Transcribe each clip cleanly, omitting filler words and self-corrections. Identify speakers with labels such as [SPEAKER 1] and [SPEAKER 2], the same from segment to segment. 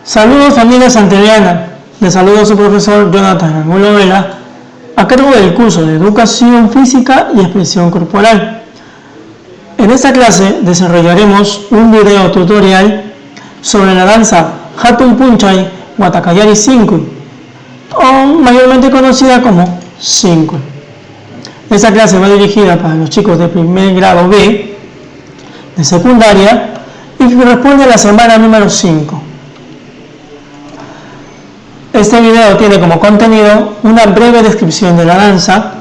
[SPEAKER 1] Saludos familia santeriana, les saluda su profesor Jonathan Angulo Vela, a cargo del curso de Educación Física y Expresión Corporal. En esta clase desarrollaremos un video tutorial sobre la danza Hatun Punchai Watakayari Shinkui, o mayormente conocida como Shinkui. Esta clase va dirigida para los chicos de primer grado B, de secundaria, y corresponde a la semana número 5. Este video tiene como contenido una breve descripción de la danza,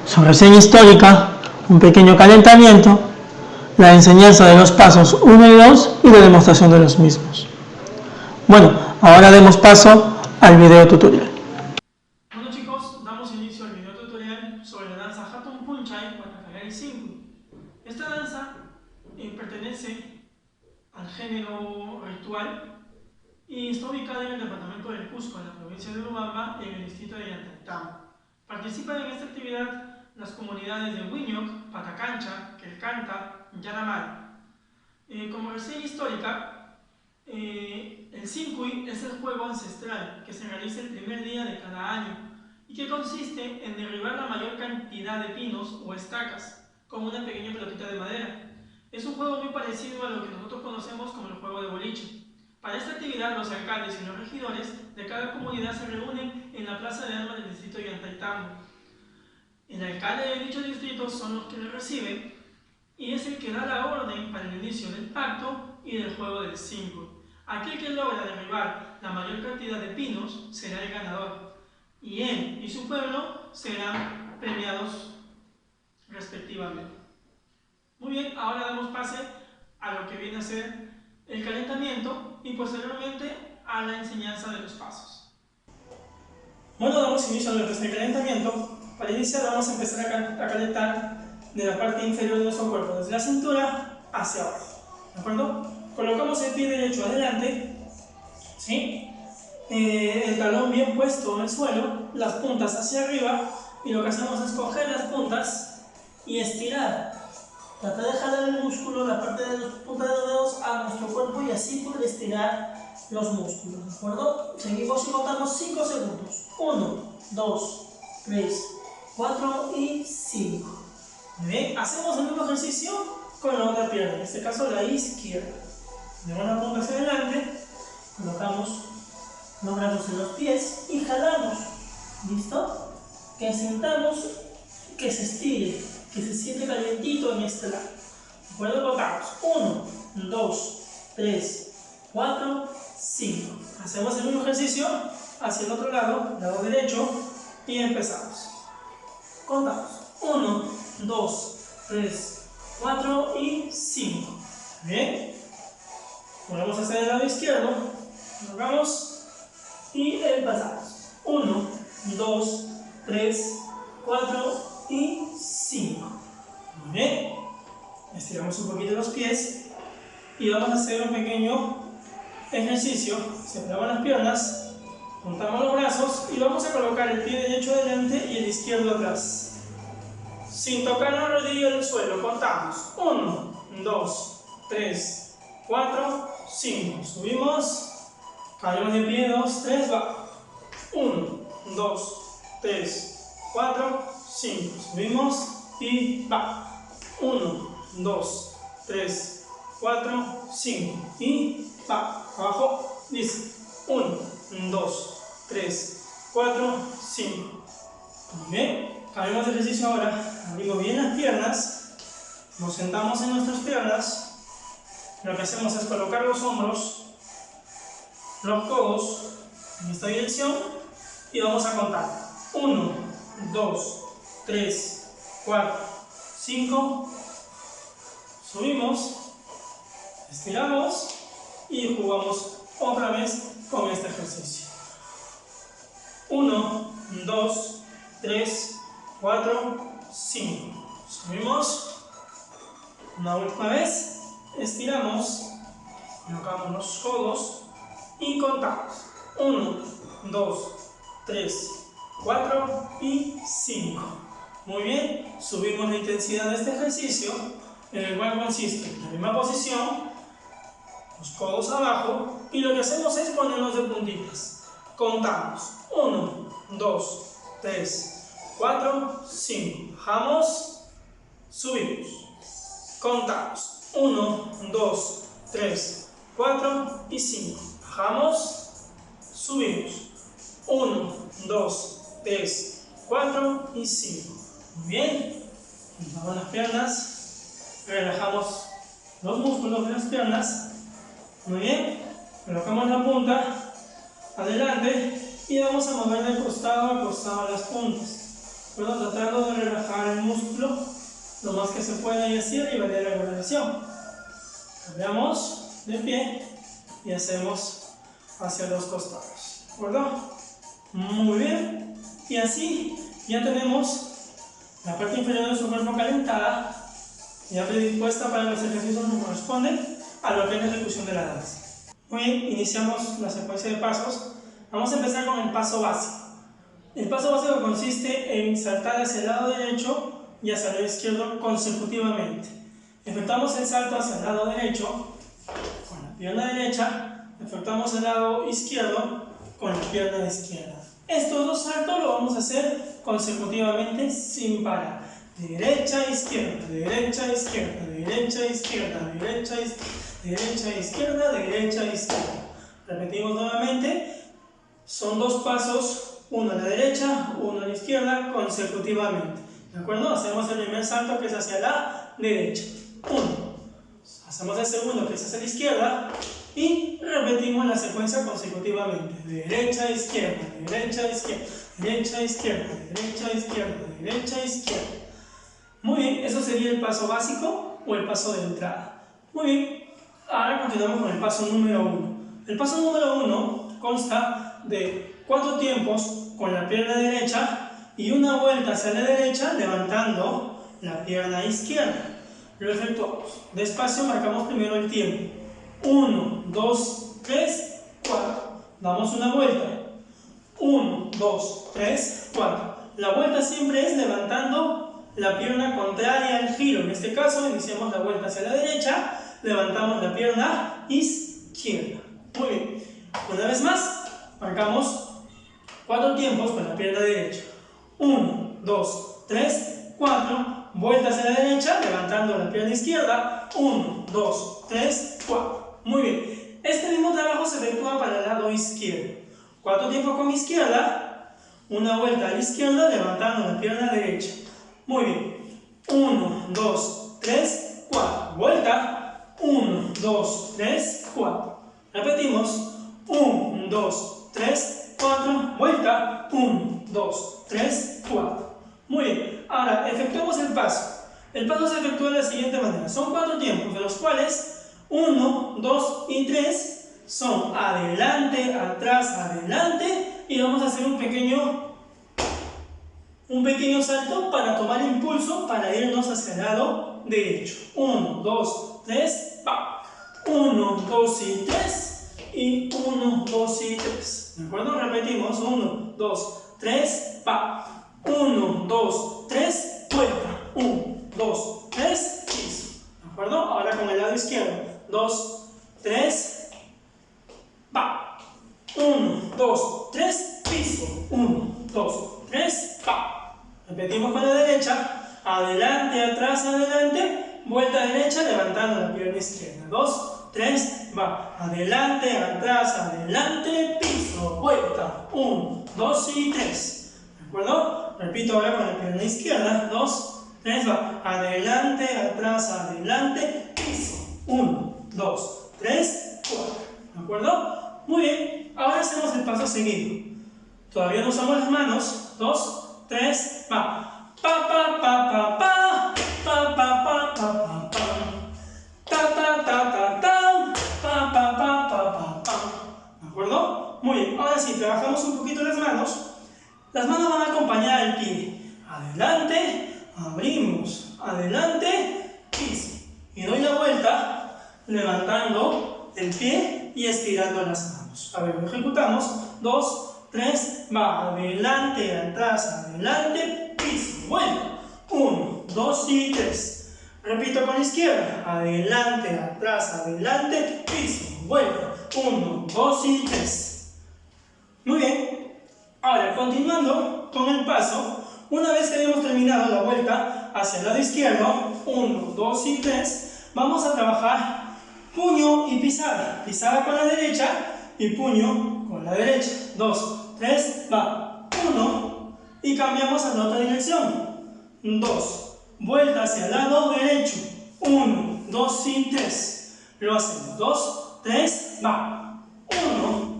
[SPEAKER 1] su reseña histórica, un pequeño calentamiento, la enseñanza de los pasos 1 y 2 y la demostración de los mismos. Bueno, ahora demos paso al video tutorial.
[SPEAKER 2] Bueno chicos, damos inicio al video tutorial sobre la danza Hatun Punchai Watakayari Shinkui. Esta danza pertenece al género ritual y está ubicada en el departamento del Cusco, en la provincia de Urubamba y en el distrito de Yantaitama. Participan en esta actividad las comunidades de Huiñoc, Patacancha, Quelcanta y Yanamar. Como reseña histórica, el Shinkui es el juego ancestral que se realiza el primer día de cada año y que consiste en derribar la mayor cantidad de pinos o estacas con una pequeña pelotita de madera. Es un juego muy parecido a lo que nosotros conocemos como el juego de boliche. Para esta actividad, los alcaldes y los regidores de cada comunidad se reúnen en la plaza de armas del distrito de Yantaitama. El alcalde de dicho distrito son los que le reciben y es el que da la orden para el inicio del pacto y del juego del Shinkui. Aquel que logra derribar la mayor cantidad de pinos será el ganador y él y su pueblo serán premiados respectivamente. Muy bien, ahora damos pase a lo que viene a ser el calentamiento y posteriormente a la enseñanza de los pasos. Bueno, damos inicio a nuestro calentamiento. Para iniciar vamos a empezar a calentar de la parte inferior de nuestro cuerpo, desde la cintura hacia abajo. ¿De acuerdo? Colocamos el pie derecho adelante, ¿sí? El talón bien puesto en el suelo, las puntas hacia arriba, y lo que hacemos es coger las puntas y estirar. Trata de jalar el músculo, la parte de las puntas de los dedos a nuestro cuerpo y así poder estirar los músculos, ¿de acuerdo? Seguimos y contamos 5 segundos. 1, 2, 3, 4 y 5. Muy bien, hacemos el mismo ejercicio con la otra pierna, en este caso la izquierda. Llevamos la punta hacia adelante, colocamos los brazos en los pies y jalamos. ¿Listo? Que sintamos que se estire, que se siente calientito en este lado. ¿De acuerdo? Contamos 1, 2, 3, 4, 5. Hacemos el mismo ejercicio hacia el otro lado derecho, y empezamos. Contamos 1, 2, 3, 4 y 5. Bien. Volvemos hacia el lado izquierdo, colocamos y empezamos. 1, 2, 3, 4 y 5. Muy bien. Estiramos un poquito los pies y vamos a hacer un pequeño ejercicio. Separamos las piernas, juntamos los brazos y vamos a colocar el pie derecho adelante y el izquierdo atrás, sin tocar la rodilla del suelo. Contamos 1, 2, 3, 4, 5. Subimos, caemos de pie, 2, 3, va. 1, 2, 3, 4, 5. Subimos y va. 1, 2, 3, 4, 5 y va. Abajo, dice 1, 2, 3, 4, 5. Muy bien, cambiamos de ejercicio ahora. Abrimos bien las piernas, nos sentamos en nuestras piernas. Lo que hacemos es colocar los hombros, los codos en esta dirección y vamos a contar 1, 2, 3, 4, 5. Subimos, estiramos y jugamos otra vez con este ejercicio. 1, 2, 3, 4, 5. Subimos, una última vez, estiramos, colocamos los codos y contamos. 1, 2, 3, 4 y 5. Muy bien, subimos la intensidad de este ejercicio, en el cual consiste en la misma posición, los codos abajo y lo que hacemos es ponernos de puntitas. Contamos 1, 2, 3, 4, 5. Bajamos, subimos. Contamos 1, 2, 3, 4 y 5. Bajamos, subimos. 1, 2, 3, 4 y 5. Muy bien. Vamos las piernas. Relajamos los músculos de las piernas. Muy bien. Colocamos la punta adelante y vamos a mover de costado a costado las puntas. Bueno, tratando de relajar el músculo lo más que se pueda y así liberar la regulación. Cambiamos de pie y hacemos hacia los costados. ¿De acuerdo? Muy bien. Y así ya tenemos la parte inferior de su cuerpo calentada, ya predispuesta para los ejercicios que corresponden a lo que es la ejecución de la danza. Muy bien, iniciamos la secuencia de pasos. Vamos a empezar con el paso básico. El paso básico consiste en saltar hacia el lado derecho y hacia el lado izquierdo consecutivamente. Efectuamos el salto hacia el lado derecho con la pierna derecha, efectuamos el lado izquierdo con la pierna izquierda. Estos dos saltos lo vamos a hacer consecutivamente sin parar. Derecha, izquierda, derecha, izquierda, derecha, izquierda, derecha, derecha, izquierda, derecha, izquierda. Repetimos nuevamente. Son dos pasos, uno a la derecha, uno a la izquierda, consecutivamente. ¿De acuerdo? Hacemos el primer salto que es hacia la derecha. 1. Hacemos el segundo que es hacia la izquierda. Y repetimos la secuencia consecutivamente. Derecha, izquierda, derecha, izquierda, derecha, izquierda, derecha, izquierda, derecha, izquierda. Muy bien, eso sería el paso básico o el paso de entrada. Muy bien, ahora continuamos con el paso número 1. El paso número 1 consta de 4 tiempos con la pierna derecha y una vuelta hacia la derecha levantando la pierna izquierda. Lo efectuamos. Despacio marcamos primero el tiempo. 1, 2, 3, 4. Damos una vuelta. 1, 2, 3, 4. La vuelta siempre es levantando la pierna contraria al giro. En este caso, iniciamos la vuelta hacia la derecha, levantamos la pierna izquierda. Muy bien. Una vez más, marcamos 4 tiempos con la pierna derecha. 1, 2, 3, 4. Vuelta hacia la derecha, levantando la pierna izquierda. 1, 2, 3, 4. Muy bien. Este mismo trabajo se efectúa para el lado izquierdo. 4 tiempos con izquierda. Una vuelta a la izquierda, levantando la pierna derecha. Muy bien. 1, 2, 3, 4. Vuelta. 1, 2, 3, 4. Repetimos. 1, 2, 3, 4. Vuelta. 1, 2, 3, 4. Muy bien. Ahora, efectuamos el paso. El paso se efectúa de la siguiente manera. Son 4 tiempos, de los cuales 1, 2 y 3 son adelante, atrás, adelante. Y vamos a hacer un pequeño salto para tomar impulso para irnos hacia el lado derecho. 1, 2, 3, va. 1, 2 y 3. Y 1, 2 y 3. ¿De acuerdo? Repetimos. 1, 2, 3, va. 1, 2, 3, vuelta. 1, 2, 3, piso. ¿De acuerdo? Ahora con el lado izquierdo. 2, 3, va. 1, 2, 3, piso. 1, 2, 3, va. Repetimos con la derecha. Adelante, atrás, adelante. Vuelta derecha, levantando la pierna izquierda. 2, 3, va. Adelante, atrás, adelante, piso. Vuelta. 1, 2 y 3. ¿De acuerdo? Repito ahora con la pierna izquierda. 2, 3, va. Adelante, atrás, adelante, piso. 1, 2, 3, 4. ¿De acuerdo? Muy bien. Ahora hacemos el paso seguido. Todavía no usamos las manos. 2, 3, va. Pa, pa, pa, pa, pa. Pa, pa, pa, pa, pa, pa. Ta, ta, ta, ta, ta. Pa, pa, pa, pa, pa, pa. ¿De acuerdo? Muy bien. Ahora sí, trabajamos un poquito las manos. Las manos van a acompañar al pie. Adelante, abrimos. Adelante, piso. Y doy la vuelta, levantando el pie y estirando las manos. A ver, lo ejecutamos. 2, 3, va. Adelante, atrás, adelante, piso. Vuelta. 1, 2 y 3. Repito con la izquierda. Adelante, atrás, adelante, piso, vuelta. 1, 2 y 3. Muy bien. Ahora, continuando con el paso, una vez que hayamos terminado la vuelta hacia el lado izquierdo, 1, 2 y 3, vamos a trabajar puño y pisada. Pisada con la derecha y puño con la derecha. 2, 3, va. 1 y cambiamos a la otra dirección. 2, vuelta hacia el lado derecho. 1, 2 y 3. Lo hacemos. 2, 3, va. 1,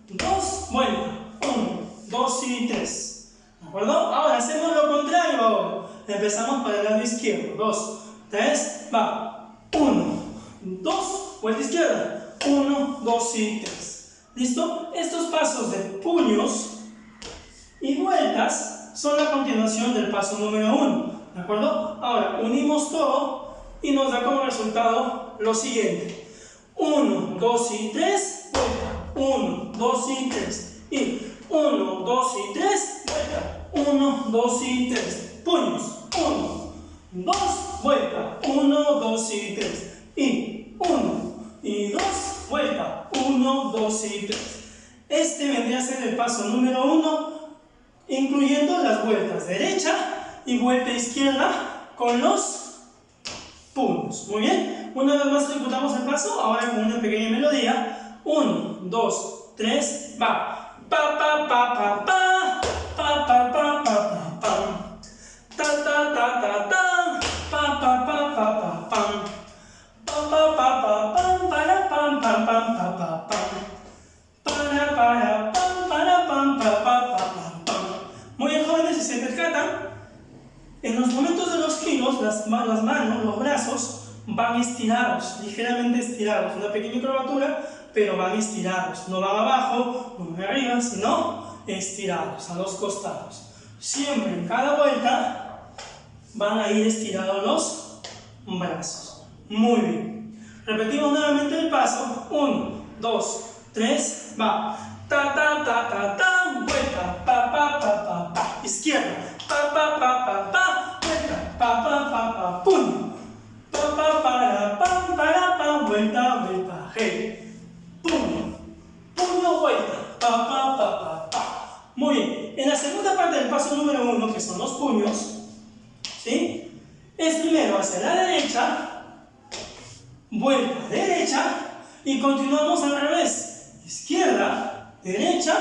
[SPEAKER 2] 2, vuelta. 1, 2 y 3. ¿De acuerdo? Ahora hacemos lo contrario ahora. Empezamos por el lado izquierdo. 2, 3, va. 1, 2, vuelta izquierda. 1, 2 y 3. ¿Listo? Estos pasos de puños y vueltas son la continuación del paso número 1. ¿De acuerdo? Ahora unimos todo y nos da como resultado lo siguiente. 1, 2 y 3, vuelta. 1, 2 y 3. Y 1, 2 y 3, vuelta. 1, 2 y 3. Puños. 1, 2, vuelta. 1, 2 y 3. Y 1 y 2, vuelta. 1, 2 y 3. Este vendría a ser el paso número 1, incluyendo las vueltas derecha y vuelta izquierda con los puños. Muy bien. Una vez más ejecutamos el paso, ahora con una pequeña melodía. 1, 2, 3, va. Pa pa pa pa pa, pa pa pa pa pa pam. Ta ta ta ta ta, pa pa pa pa pa pam. Pa pa pa pa pam, para pam pam pam pa pa pam. Para pam, para pam pa pa pa pam. Muy bien, jóvenes, si se percatan, en los momentos de los giros, las manos, los brazos van estirados, ligeramente estirados, una pequeña curvatura, pero van estirados, no van abajo, no van arriba, sino estirados a los costados. Siempre en cada vuelta van a ir estirados los brazos. Muy bien. Repetimos nuevamente el paso. 1, 2, 3, va. Ta ta ta ta ta, vuelta, pa pa pa pa pa. Izquierda, pa pa pa pa pa, vuelta, pa pa pa pa, puño. Pa pa para pam, vuelta, vuelta, hey. Puño, puño, vuelta, pa pa pa pa pa. Muy bien. En la segunda parte del paso número 1, que son los puños, ¿sí? Es primero hacia la derecha, vuelta derecha y continuamos al revés. Izquierda, derecha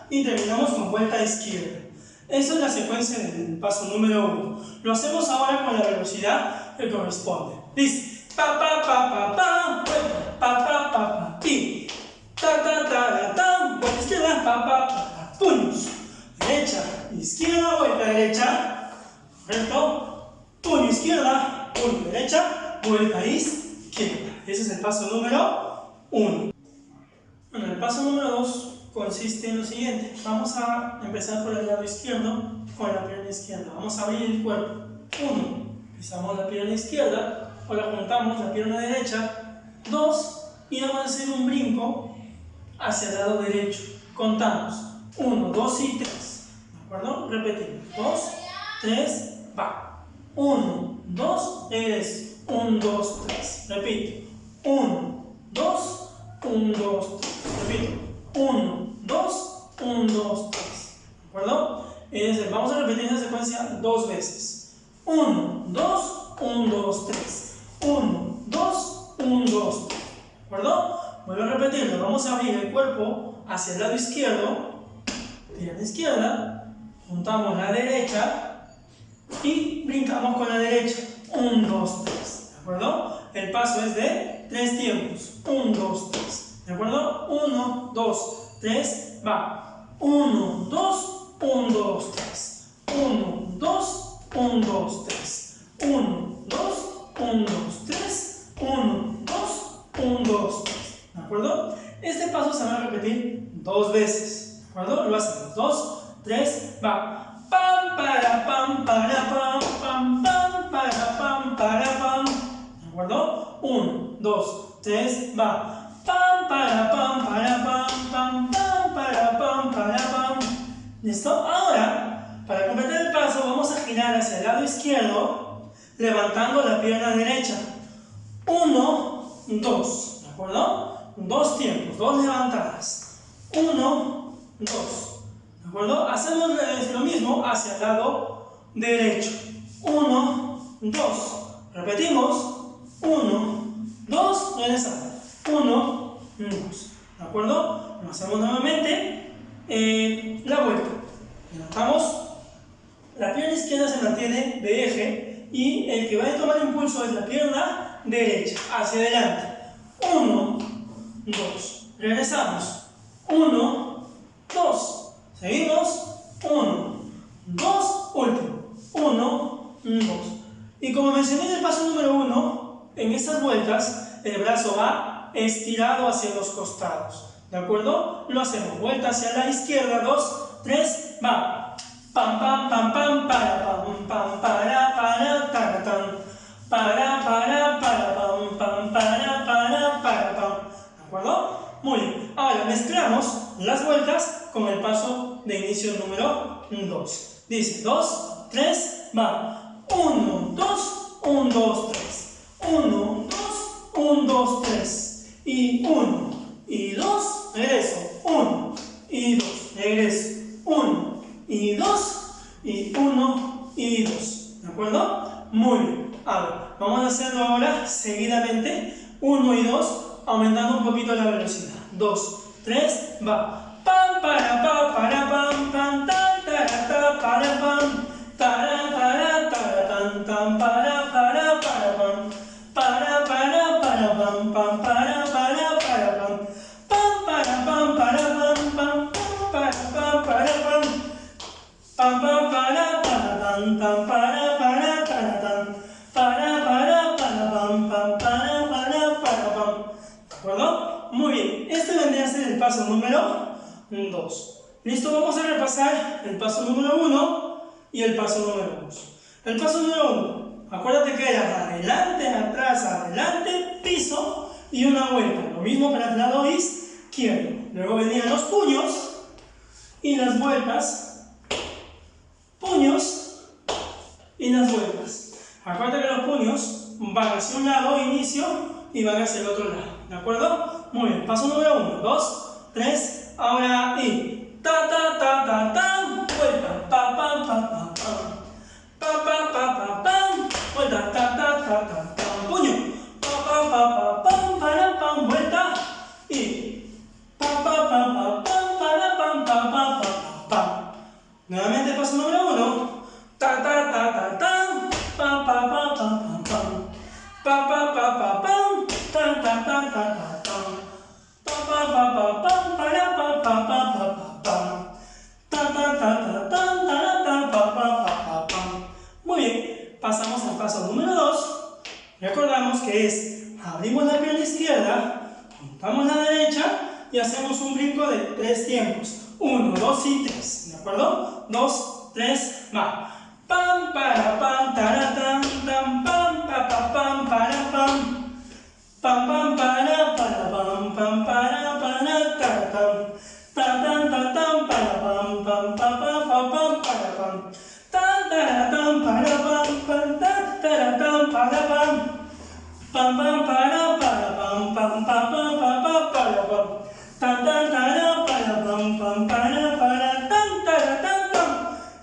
[SPEAKER 2] y terminamos con vuelta izquierda. Esa es la secuencia del paso número 1. Lo hacemos ahora con la velocidad que corresponde. Dice, pa pa pa pa pa, vuelta, pa pa pa pa, pi. Ta ta ta ta, vuelta izquierda, pa pa pa, puños. Derecha, izquierda, vuelta derecha. Correcto. Puño izquierda, puño derecha, vuelta izquierda. Ese es el paso número 1. Bueno, el paso número 2 consiste en lo siguiente. Vamos a empezar por el lado izquierdo con la pierna izquierda. Vamos a abrir el cuerpo. 1. Pisamos la pierna izquierda. Ahora juntamos la pierna derecha. 2. Y vamos a hacer un brinco hacia el lado derecho. Contamos. 1, 2 y 3. ¿De acuerdo? Repetimos. 2, 3, va. 1, 2, regreso. 1, 2, 3. Repito. 1, 2, 1, 2, 3. Repito. 1, 2, 1, 2, 3. ¿De acuerdo? Vamos a repetir esa secuencia 2 veces. 1, 2, 1, 2, 3. 1, 2, 1, 2, 3. ¿De acuerdo? Vuelvo a repetirlo. Vamos a abrir el cuerpo hacia el lado izquierdo. Pierna izquierda. Juntamos la derecha. Y brincamos con la derecha. 1, 2, 3. ¿De acuerdo? El paso es de 3 tiempos. 1, 2, 3. ¿De acuerdo? 1, 2, 3, va. 1, 2, 1, 2, 3. 1, 2, 1, 2, 3. 1, 2, 1, 2, 3. 1, 2, 1, 2, 3. ¿De acuerdo? Este paso se va a repetir 2 veces. ¿De acuerdo? Lo hacemos. 2, 3, va. Pam, para, pam, para, pam, pam, pam, para, pam, para, pam. ¿De acuerdo? 1, 2, 3, va. Pam, para, pam, para, pam, pam, pam, para, pam, para, pam. ¿Listo? Ahora, para completar el paso, vamos a girar hacia el lado izquierdo, levantando la pierna derecha. 1, 2, ¿de acuerdo? 2 tiempos, 2 levantadas. 1, 2, ¿de acuerdo? Hacemos lo mismo hacia el lado derecho. 1, 2, repetimos. 1, 2, regresamos. 1, 2, ¿de acuerdo? Lo hacemos nuevamente. La vuelta. Levantamos. La pierna izquierda se mantiene de eje y el que va a tomar impulso es la pierna derecha, hacia adelante. 1, 2, regresamos. 1, 2, seguimos. 1, 2, último. 1, 2. Y como mencioné en el paso número 1, en estas vueltas el brazo va estirado hacia los costados. ¿De acuerdo? Lo hacemos. Vuelta hacia la izquierda. 2, 3, va. Pam, pam, pam, pam, para, pam, pam, para, para, tan. Para, pam, pam, para, pam. ¿De acuerdo? Muy bien. Ahora mezclamos las vueltas con el paso de inicio número 2. Dice 2, 3, va. 1, 2, 1, 2, 3. 1, 2, 1, 2, 3. Y 1, y 2, regreso. 1, y 2, regreso. 1, y 2, y 1, y 2. ¿De acuerdo? Muy bien. Ahora, vamos a hacerlo ahora seguidamente. 1 y 2, aumentando un poquito la velocidad. 2, 3, va. Pam, para, pam, tan, tara, ta, para, pam. Tara, tan, tan, para, pam. Para, pam, pam, para, pam. Pam, para, pam, pam, para, pam. Pam, pam, para, tan, tan, para, tan. Para, pam, pam, para, pam. ¿De acuerdo? Muy bien. Este vendría a ser el paso número 2. Listo, vamos a repasar el paso número 1 y el paso número 2. El paso número 1, acuérdate que era adelante, atrás, adelante, piso y una vuelta. Lo mismo para el lado izquierdo. Luego venían los puños y las vueltas. Puños y las vueltas. Acuérdate que los puños van hacia un lado, inicio, y van hacia el otro lado. ¿De acuerdo? Muy bien. Paso número 1, 2, 3, ahora y ta, ta, ta, ta, ta, vuelta, pa, pa, pa, pa, pa. Pa, pa, pa, pa, pam, vuelta, ta, ta, ta, ta, pam, puño, pa, pa, pa, pa, pam, para, pam, vuelta, y pa, pa, pa, pa, pam, para, pam, pa, pa, pa, pa, pam. Nuevamente paso número 1, ta, ta, ta, ta, ta, pa, pa, pa, pa, pa, pam, pa, pa, pa, pa, pam, ta, ta, ta, ta, ta, pam, pa, pa, pa, pa, pam, para, pam, pa, pa, pa, pa, pam, ta, ta, ta, ta, ta, ta, pa, pa, pa, pam. Muy bien, pasamos al paso número 2. Recordamos que es, abrimos la pierna izquierda, juntamos la derecha y hacemos un brinco de 3 tiempos. 1, 2 y 3, ¿de acuerdo? 2, 3, va. Pam, para, pam, taratán, tam, pam, pa, pa, pam, para, pam. Pam, pam, para, pam, pam, para, taratán. Ta, tan, ta, tam, para, pam, pam, pa, pa, pa, pam, para, pam. Tan, taratán, para, pam, pam, ta, taratán, para, pam. Pam, pam, para, pam, pam, pa, pa, pa, pa, para, pam. Tan, tan, tara, para, pam, pam, para, tan, tara, tan, tam.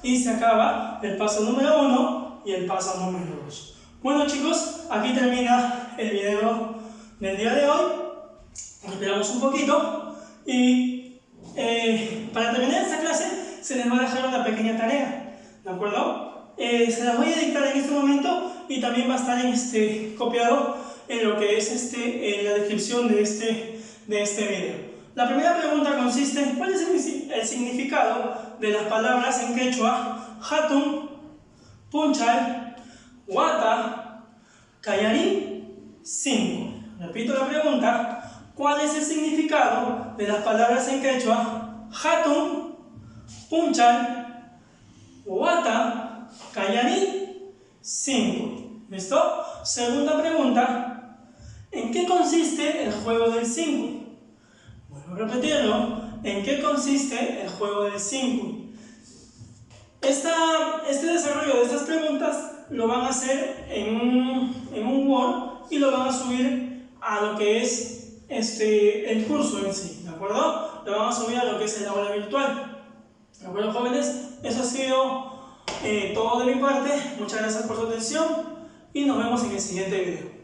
[SPEAKER 2] Y se acaba el paso número 1 y el paso número 2. Bueno chicos, aquí termina el video del día de hoy. Esperamos un poquito y para terminar esta clase se les va a dejar una pequeña tarea, ¿de acuerdo? Se las voy a dictar en este momento y también va a estar copiado en lo que es en la descripción de este video. La primera pregunta consiste en cuál es el significado de las palabras en quechua hatun, punchay, wata, kayarin, 5. Repito la pregunta, ¿cuál es el significado de las palabras en quechua hatun, punchay, wata, kayarin, 5? ¿Listo? Segunda pregunta, ¿en qué consiste el juego del 5? Vuelvo a repetirlo, ¿en qué consiste el juego del 5? Este desarrollo de estas preguntas lo van a hacer en un Word y lo van a subir a lo que es el curso en sí, ¿de acuerdo? Lo van a subir a lo que es el aula virtual. ¿De acuerdo, jóvenes? Eso ha sido todo de mi parte. Muchas gracias por su atención y nos vemos en el siguiente video.